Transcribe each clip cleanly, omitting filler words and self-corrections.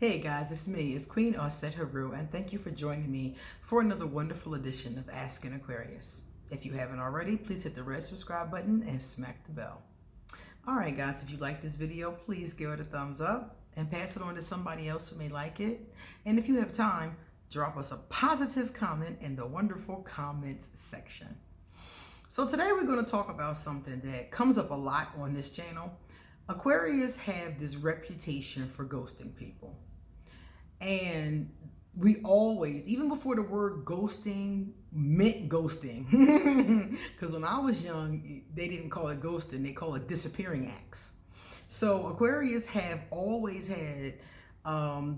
Hey guys, it's me, it's Queen Osset Haru, and thank you for joining me for another wonderful edition of Asking Aquarius. If you haven't already, please hit the red subscribe button and smack the bell. Alright guys, if you like this video, please give it a thumbs up and pass it on to somebody else who may like it. And if you have time, drop us a positive comment in the wonderful comments section. So today we're going to talk about something that comes up a lot on this channel. Aquarius have this reputation for ghosting people. And we always, even before the word ghosting meant ghosting, because when I was young, they didn't call it ghosting, they call it disappearing acts. So Aquarius have always had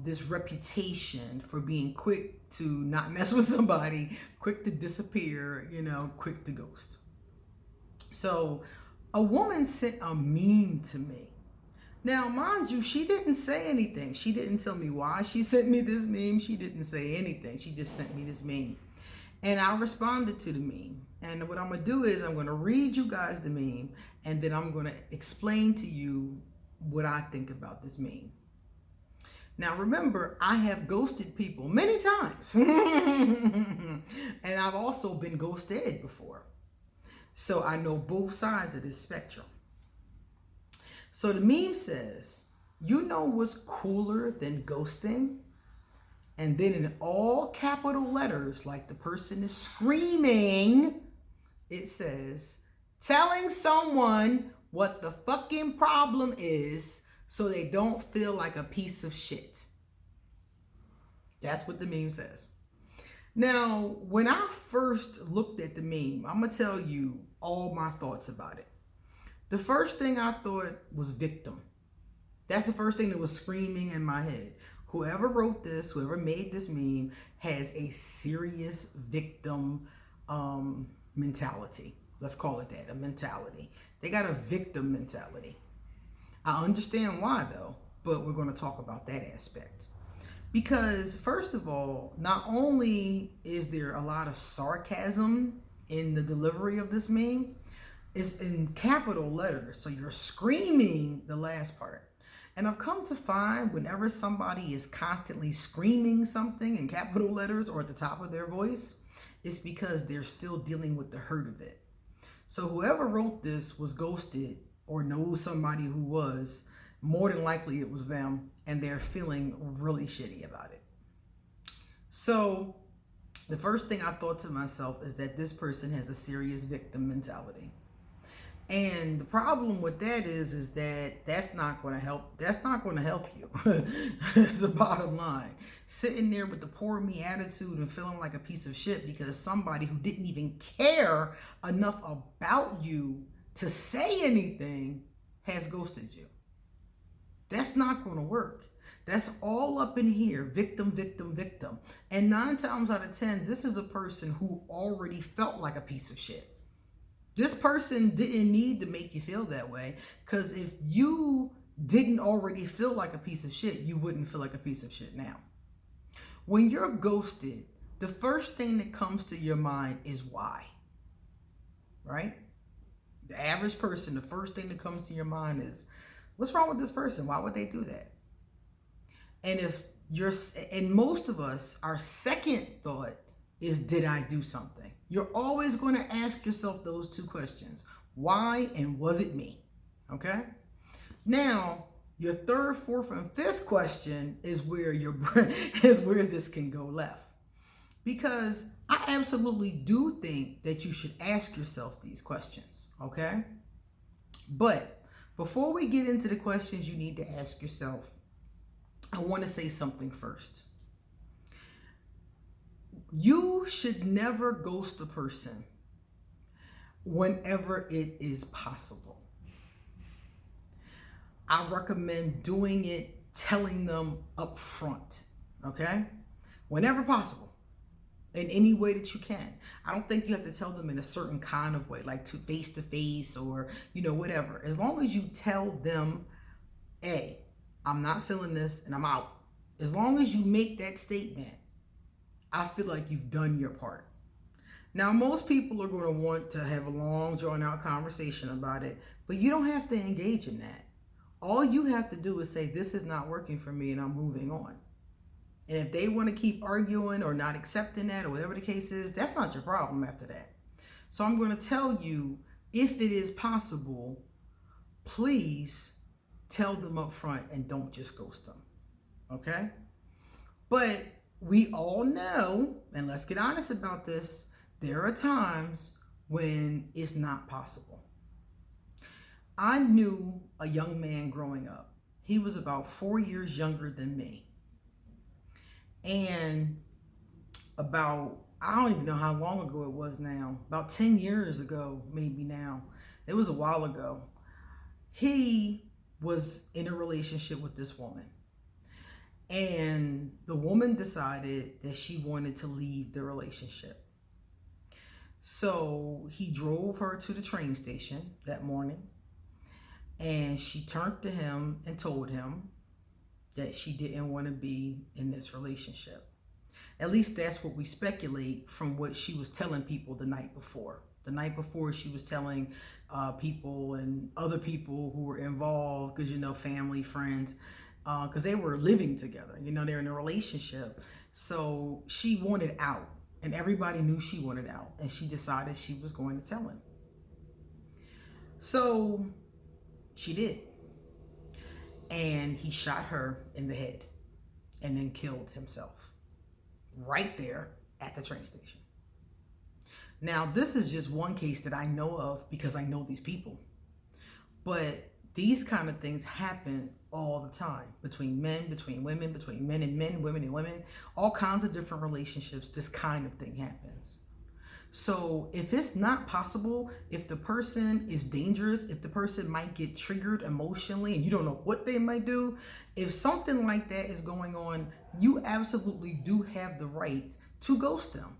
this reputation for being quick to not mess with somebody, quick to disappear, quick to ghost. So a woman sent a meme to me. Now, mind you, she didn't say anything. She didn't tell me why she sent me this meme. She didn't say anything. She just sent me this meme. And I responded to the meme. And what I'm going to do is I'm going to read you guys the meme, and then I'm going to explain to you what I think about this meme. Now, remember, I have ghosted people many times. And I've also been ghosted before. So I know both sides of this spectrum. So the meme says, you know what's cooler than ghosting? And then in all capital letters, like the person is screaming, it says, telling someone what the fucking problem is so they don't feel like a piece of shit. That's what the meme says. Now, when I first looked at the meme, I'm going to tell you all my thoughts about it. The first thing I thought was victim. That's the first thing that was screaming in my head. Whoever wrote this, whoever made this meme, has a serious victim mentality. Let's call it that, a mentality. They got a victim mentality. I understand why though, but we're going to talk about that aspect. Because first of all, not only is there a lot of sarcasm in the delivery of this meme, it's in capital letters, so you're screaming the last part. And I've come to find whenever somebody is constantly screaming something in capital letters or at the top of their voice, it's because they're still dealing with the hurt of it. So whoever wrote this was ghosted or knows somebody who was, more than likely it was them, and they're feeling really shitty about it. So the first thing I thought to myself is that this person has a serious victim mentality. And the problem with that is that that's not going to help. That's not going to help you. It's the bottom line. Sitting there with the poor me attitude and feeling like a piece of shit because somebody who didn't even care enough about you to say anything has ghosted you. That's not going to work. That's all up in here. Victim, victim, victim. And 9 times out of 10, this is a person who already felt like a piece of shit. This person didn't need to make you feel that way, because if you didn't already feel like a piece of shit, you wouldn't feel like a piece of shit now. When you're ghosted, the first thing that comes to your mind is why, right? The average person, the first thing that comes to your mind is, what's wrong with this person? Why would they do that? And most of us, our second thought is, did I do something? You're always going to ask yourself those two questions. Why and was it me? Okay? Now, your third, fourth, and fifth question is where this can go left. Because I absolutely do think that you should ask yourself these questions, okay? But before we get into the questions you need to ask yourself, I want to say something first. You should never ghost a person whenever it is possible. I recommend doing it, telling them up front, okay? Whenever possible, in any way that you can. I don't think you have to tell them in a certain kind of way, like to face or, whatever. As long as you tell them, hey, I'm not feeling this and I'm out. As long as you make that statement, I feel like you've done your part. Now, most people are going to want to have a long, drawn-out conversation about it, but you don't have to engage in that. All you have to do is say, this is not working for me and I'm moving on. And if they want to keep arguing or not accepting that or whatever the case is, that's not your problem after that. So I'm going to tell you, if it is possible, please tell them up front and don't just ghost them. Okay? But we all know, and let's get honest about this, there are times when it's not possible. I knew a young man growing up. He was about 4 years younger than me. And about, I don't even know how long ago it was now, about 10 years ago, maybe now. It was a while ago. He was in a relationship with this woman. And the woman decided that she wanted to leave the relationship. So he drove her to the train station that morning. And she turned to him and told him that she didn't want to be in this relationship. At least that's what we speculate from what she was telling people the night before. The night before, she was telling people and other people who were involved, because, you know, family, friends, because they were living together. You know, they're in a relationship. So she wanted out, and everybody knew she wanted out, and she decided she was going to tell him. So she did. And he shot her in the head and then killed himself right there at the train station. Now, this is just one case that I know of because I know these people. But these kind of things happen all the time between men, between women, between men and men, women and women, all kinds of different relationships. This kind of thing happens. So if it's not possible, if the person is dangerous, if the person might get triggered emotionally and you don't know what they might do, if something like that is going on, you absolutely do have the right to ghost them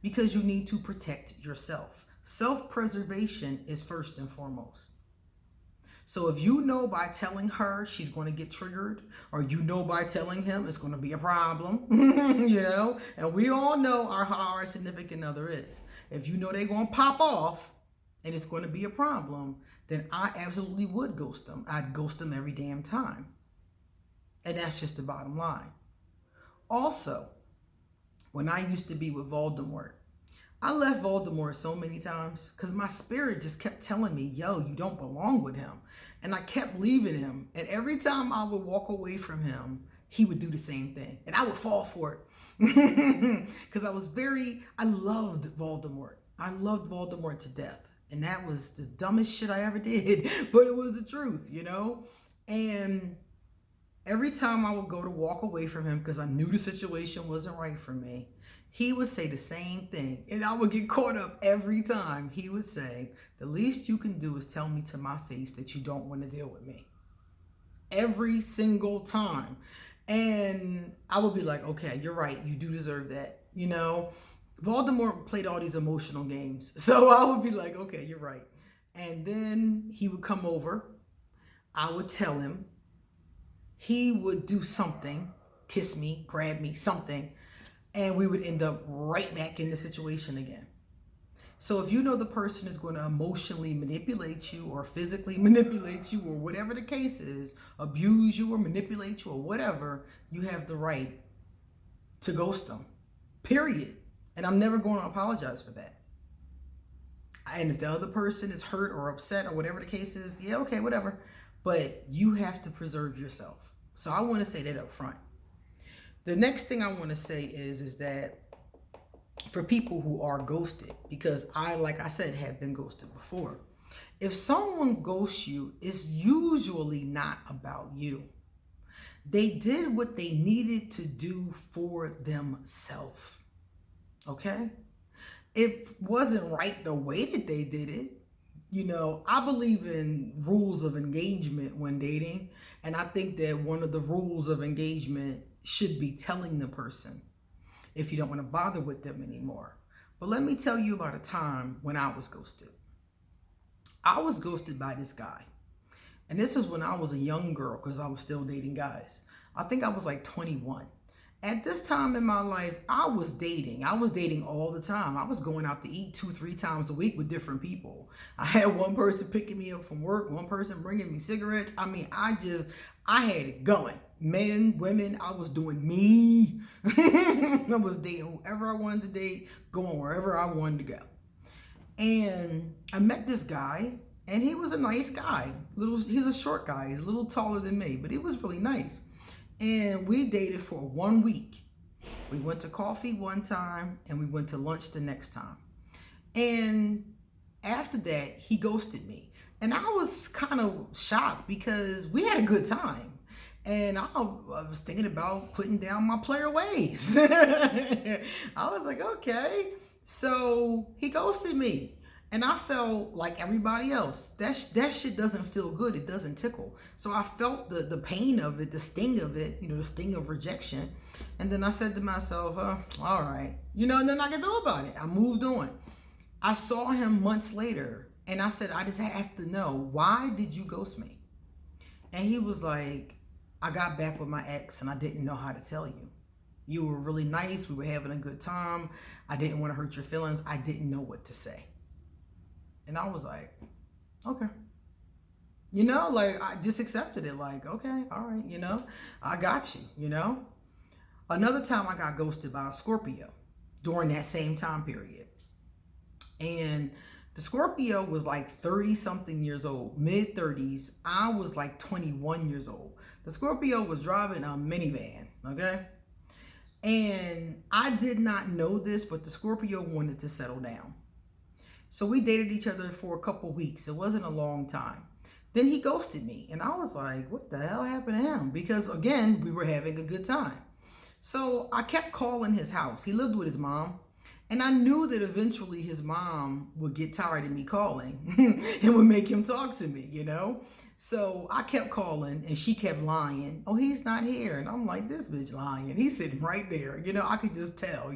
because you need to protect yourself. Self-preservation is first and foremost. So if you know by telling her she's going to get triggered, or you know by telling him it's going to be a problem, you know, and we all know how our significant other is. If you know they're going to pop off and it's going to be a problem, then I absolutely would ghost them. I'd ghost them every damn time. And that's just the bottom line. Also, when I used to be with Voldemort, I left Voldemort so many times because my spirit just kept telling me, yo, you don't belong with him. And I kept leaving him. And every time I would walk away from him, he would do the same thing. And I would fall for it. Because I loved Voldemort. I loved Voldemort to death. And that was the dumbest shit I ever did. But it was the truth, you know? And every time I would go to walk away from him because I knew the situation wasn't right for me, he would say the same thing. And I would get caught up every time. He would say, the least you can do is tell me to my face that you don't want to deal with me. Every single time. And I would be like, okay, you're right. You do deserve that. You know, Voldemort played all these emotional games. So I would be like, okay, you're right. And then he would come over. I would tell him. He would do something, kiss me, grab me, something. And we would end up right back in the situation again. So if you know the person is going to emotionally manipulate you or physically manipulate you or whatever the case is, abuse you or manipulate you or whatever, you have the right to ghost them, period. And I'm never going to apologize for that. And if the other person is hurt or upset or whatever the case is, yeah, okay, whatever. But you have to preserve yourself. So I want to say that up front. The next thing I want to say is that for people who are ghosted, because I, like I said, have been ghosted before. If someone ghosts you, it's usually not about you. They did what they needed to do for themselves. Okay? It wasn't right the way that they did it. You know, I believe in rules of engagement when dating. And I think that one of the rules of engagement should be telling the person if you don't want to bother with them anymore. But let me tell you about a time when I was ghosted. I was ghosted by this guy. And this was when I was a young girl because I was still dating guys. I think I was like 21. At this time in my life, I was dating. I was dating all the time. I was going out to eat 2-3 times a week with different people. I had one person picking me up from work, one person bringing me cigarettes. I mean, I had it going. Men, women, I was doing me. I was dating whoever I wanted to date, going wherever I wanted to go. And I met this guy, and he was a nice guy. He's a short guy. He's a little taller than me, but he was really nice. And we dated for 1 week. We went to coffee one time, and we went to lunch the next time. And after that, he ghosted me. And I was kind of shocked because we had a good time. And I was thinking about putting down my player ways. I was like, okay. So he ghosted me. And I felt like everybody else. That shit doesn't feel good. It doesn't tickle. So I felt the pain of it, the sting of it, the sting of rejection. And then I said to myself, all right. And then I could do about it. I moved on. I saw him months later. And I said, I just have to know, why did you ghost me? And he was like, I got back with my ex and I didn't know how to tell you. You were really nice. We were having a good time. I didn't want to hurt your feelings. I didn't know what to say. And I was like, okay. I just accepted it. Like, okay, all right, I got you, Another time I got ghosted by a Scorpio during that same time period. And the Scorpio was like 30 something years old, mid 30s. I was like 21 years old. The Scorpio was driving a minivan, okay? And I did not know this, but the Scorpio wanted to settle down. So we dated each other for a couple weeks. It wasn't a long time. Then he ghosted me. And I was like, what the hell happened to him? Because again, we were having a good time. So I kept calling his house. He lived with his mom. And I knew that eventually his mom would get tired of me calling and would make him talk to me, So I kept calling and she kept lying. Oh, he's not here. And I'm like, this bitch lying. He's sitting right there. I could just tell,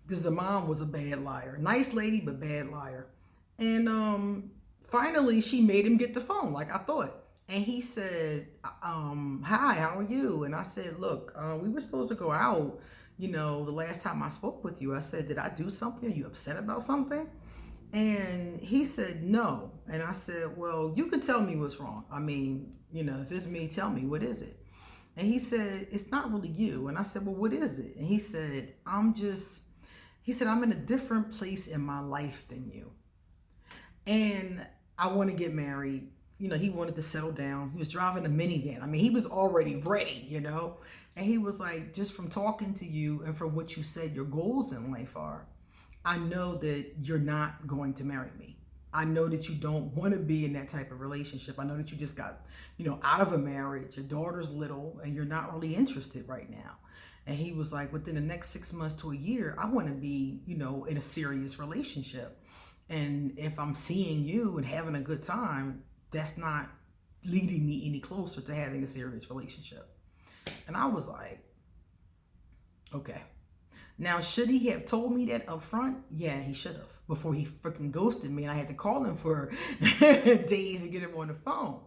because the mom was a bad liar. Nice lady, but bad liar. And finally, she made him get the phone like I thought. And he said, hi, how are you? And I said, look, we were supposed to go out. The last time I spoke with you, I said, did I do something? Are you upset about something? And he said, no. And I said, well, you can tell me what's wrong. I mean, if it's me, tell me, what is it? And he said, it's not really you. And I said, well, what is it? And he said, I'm in a different place in my life than you. And I want to get married. He wanted to settle down. He was driving a minivan. I mean, he was already ready, And he was like, just from talking to you and from what you said your goals in life are, I know that you're not going to marry me. I know that you don't want to be in that type of relationship. I know that you just got, out of a marriage. Your daughter's little and you're not really interested right now. And he was like, within the next 6 months to a year, I want to be, in a serious relationship. And if I'm seeing you and having a good time, that's not leading me any closer to having a serious relationship. And I was like, okay. Now, should he have told me that up front? Yeah, he should have. Before he freaking ghosted me and I had to call him for days to get him on the phone.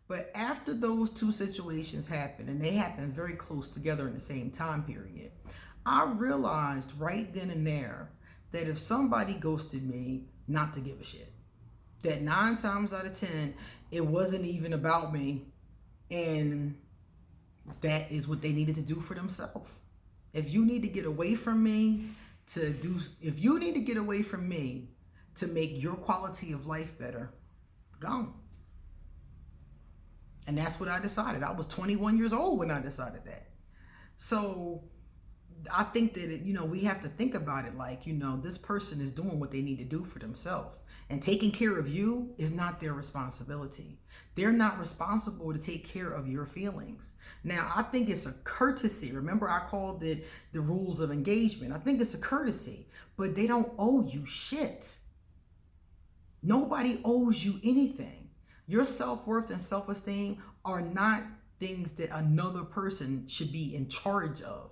But after those two situations happened, and they happened very close together in the same time period, I realized right then and there that if somebody ghosted me, not to give a shit. That 9 times out of 10, it wasn't even about me. And that is what they needed to do for themselves. If you need to get away from me to make your quality of life better, go. And that's what I decided. I was 21 years old when I decided that. So I think that, we have to think about it like, this person is doing what they need to do for themselves. And taking care of you is not their responsibility. They're not responsible to take care of your feelings. Now, I think it's a courtesy. Remember, I called it the rules of engagement. I think it's a courtesy, but they don't owe you shit. Nobody owes you anything. Your self-worth and self-esteem are not things that another person should be in charge of.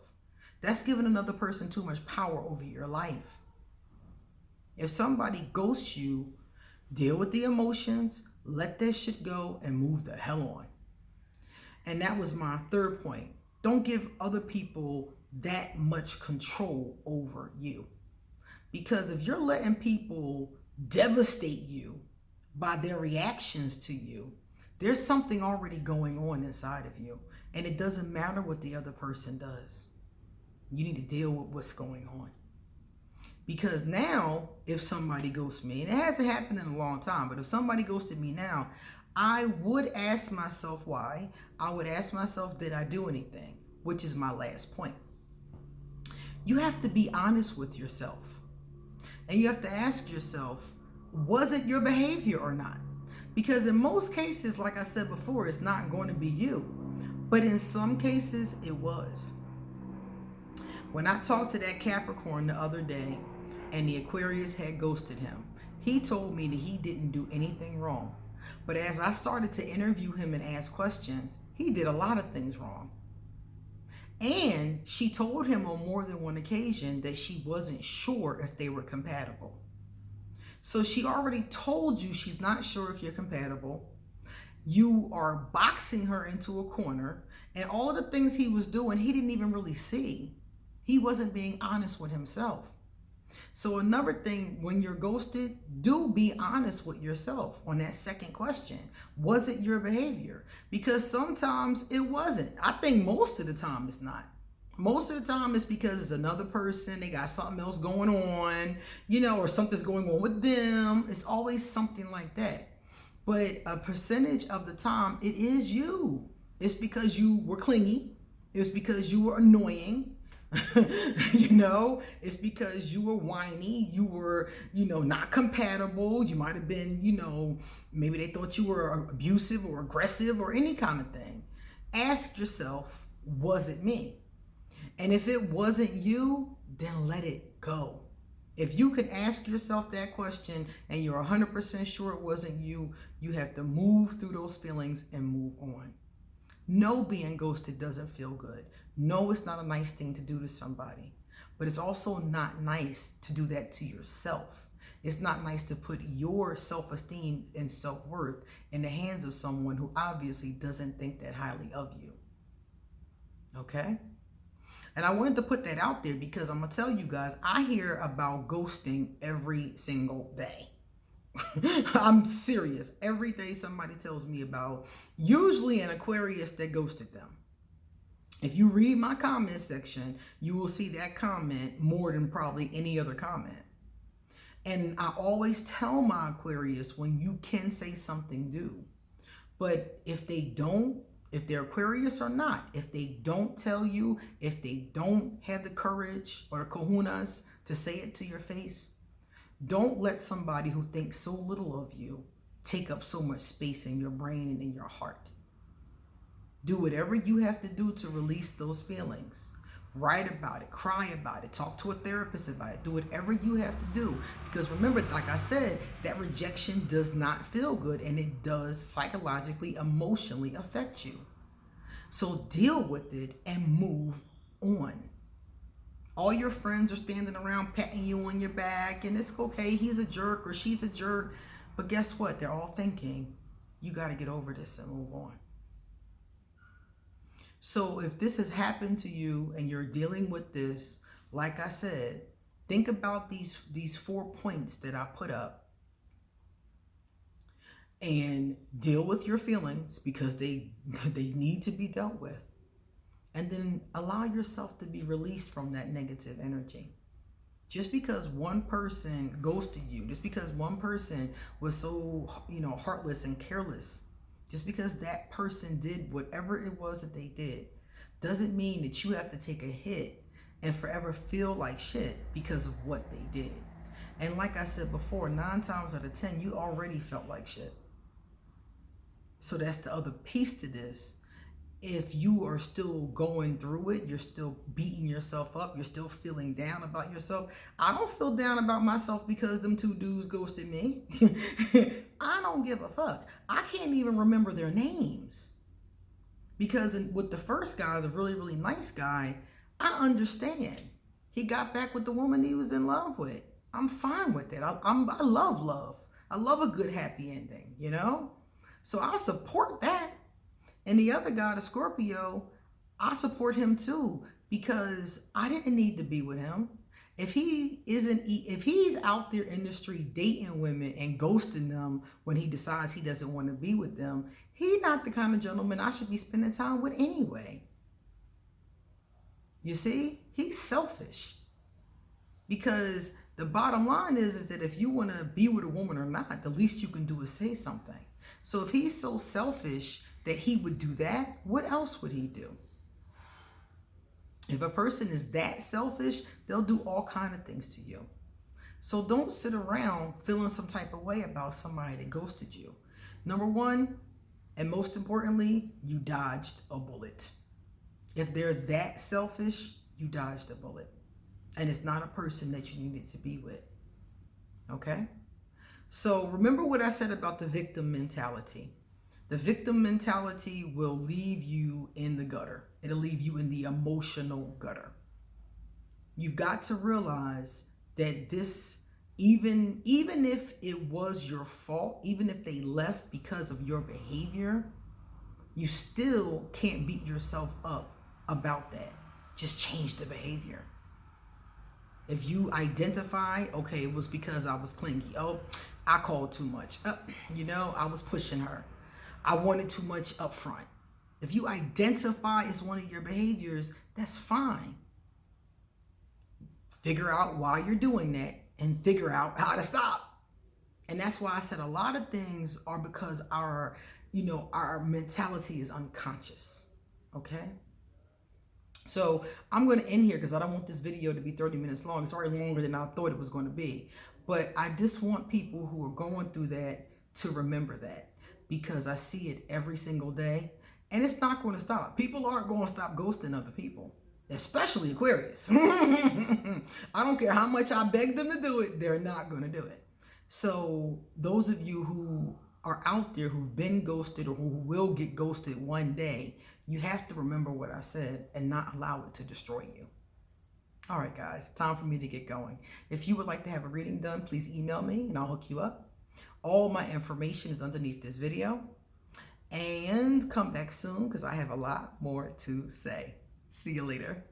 That's giving another person too much power over your life. If somebody ghosts you, deal with the emotions, let that shit go, and move the hell on. And that was my third point. Don't give other people that much control over you. Because if you're letting people devastate you by their reactions to you, there's something already going on inside of you. And it doesn't matter what the other person does. You need to deal with what's going on. Because now, if somebody ghosts me, and it hasn't happened in a long time, but if somebody ghosted me now, I would ask myself why. I would ask myself, did I do anything? Which is my last point. You have to be honest with yourself. And you have to ask yourself, was it your behavior or not? Because in most cases, like I said before, it's not going to be you. But in some cases, it was. When I talked to that Capricorn the other day, and the Aquarius had ghosted him, he told me that he didn't do anything wrong. But as I started to interview him and ask questions, he did a lot of things wrong. And she told him on more than one occasion that she wasn't sure if they were compatible. So she already told you she's not sure if you're compatible. You are boxing her into a corner, and all of the things he was doing, he didn't even really see. He wasn't being honest with himself. So another thing, when you're ghosted, do be honest with yourself on that second question. Was it your behavior? Because sometimes it wasn't. I think most of the time it's not. Most of the time it's because it's another person, they got something else going on, or something's going on with them. It's always something like that. But a percentage of the time, it is you. It's because you were clingy. It's because you were annoying. It's because you were whiny, you were, not compatible. You might have been, maybe they thought you were abusive or aggressive or any kind of thing. Ask yourself, was it me? And if it wasn't you, then let it go. If you can ask yourself that question and you're 100% sure it wasn't you, you have to move through those feelings and move on. No, being ghosted doesn't feel good. No, it's not a nice thing to do to somebody. But it's also not nice to do that to yourself. It's not nice to put your self-esteem and self-worth in the hands of someone who obviously doesn't think that highly of you. Okay? And I wanted to put that out there because I'm going to tell you guys, I hear about ghosting every single day. I'm serious. Every day somebody tells me about usually an Aquarius that ghosted them. If you read my comment section, you will see that comment more than probably any other comment. And I always tell my Aquarius, when you can say something, do. But if they don't, if they're Aquarius or not, if they don't tell you, if they don't have the courage or the kahunas to say it to your face, don't let somebody who thinks so little of you take up so much space in your brain and in your heart. Do whatever you have to do to release those feelings. Write about it, cry about it, talk to a therapist about it, do whatever you have to do. Because remember, like I said, that rejection does not feel good, and it does psychologically, emotionally affect you. So deal with it and move on. All your friends are standing around patting you on your back, and it's okay, he's a jerk or she's a jerk. But guess what? They're all thinking, you got to get over this and move on. So if this has happened to you and you're dealing with this, like I said, think about these 4 points that I put up and deal with your feelings because they need to be dealt with. And then allow yourself to be released from that negative energy. Just because one person ghosted you, just because one person was so, heartless and careless, just because that person did whatever it was that they did, doesn't mean that you have to take a hit and forever feel like shit because of what they did. And like I said before, 9 times out of 10, you already felt like shit. So that's the other piece to this. If you are still going through it, you're still beating yourself up, you're still feeling down about yourself. I don't feel down about myself because them 2 dudes ghosted me. I don't give a fuck. I can't even remember their names. Because with the first guy, the really, really nice guy, I understand. He got back with the woman he was in love with. I'm fine with it. I love love. I love a good happy ending, So I support that. And the other guy, the Scorpio, I support him too, because I didn't need to be with him. If he's out there in the street dating women and ghosting them when he decides he doesn't want to be with them, he's not the kind of gentleman I should be spending time with anyway. You see, he's selfish. Because the bottom line is that if you want to be with a woman or not, the least you can do is say something. So if he's so selfish that he would do that, what else would he do? If a person is that selfish, they'll do all kinds of things to you. So don't sit around feeling some type of way about somebody that ghosted you. Number one, and most importantly, you dodged a bullet. If they're that selfish, you dodged a bullet. And it's not a person that you needed to be with. Okay? So remember what I said about the victim mentality. The victim mentality will leave you in the gutter. It'll leave you in the emotional gutter. You've got to realize that this, even if it was your fault, even if they left because of your behavior, you still can't beat yourself up about that. Just change the behavior. If you identify, okay, it was because I was clingy. Oh, I called too much. I was pushing her. I wanted too much up front. If you identify as one of your behaviors, that's fine. Figure out why you're doing that and figure out how to stop. And that's why I said a lot of things are because our mentality is unconscious. Okay? So I'm going to end here because I don't want this video to be 30 minutes long. It's already longer than I thought it was going to be. But I just want people who are going through that to remember that, because I see it every single day and it's not going to stop. People aren't going to stop ghosting other people, especially Aquarius. I don't care how much I beg them to do it. They're not going to do it. So those of you who are out there who've been ghosted or who will get ghosted one day, you have to remember what I said and not allow it to destroy you. All right, guys, time for me to get going. If you would like to have a reading done, please email me and I'll hook you up. All my information is underneath this video. And come back soon because I have a lot more to say. See you later.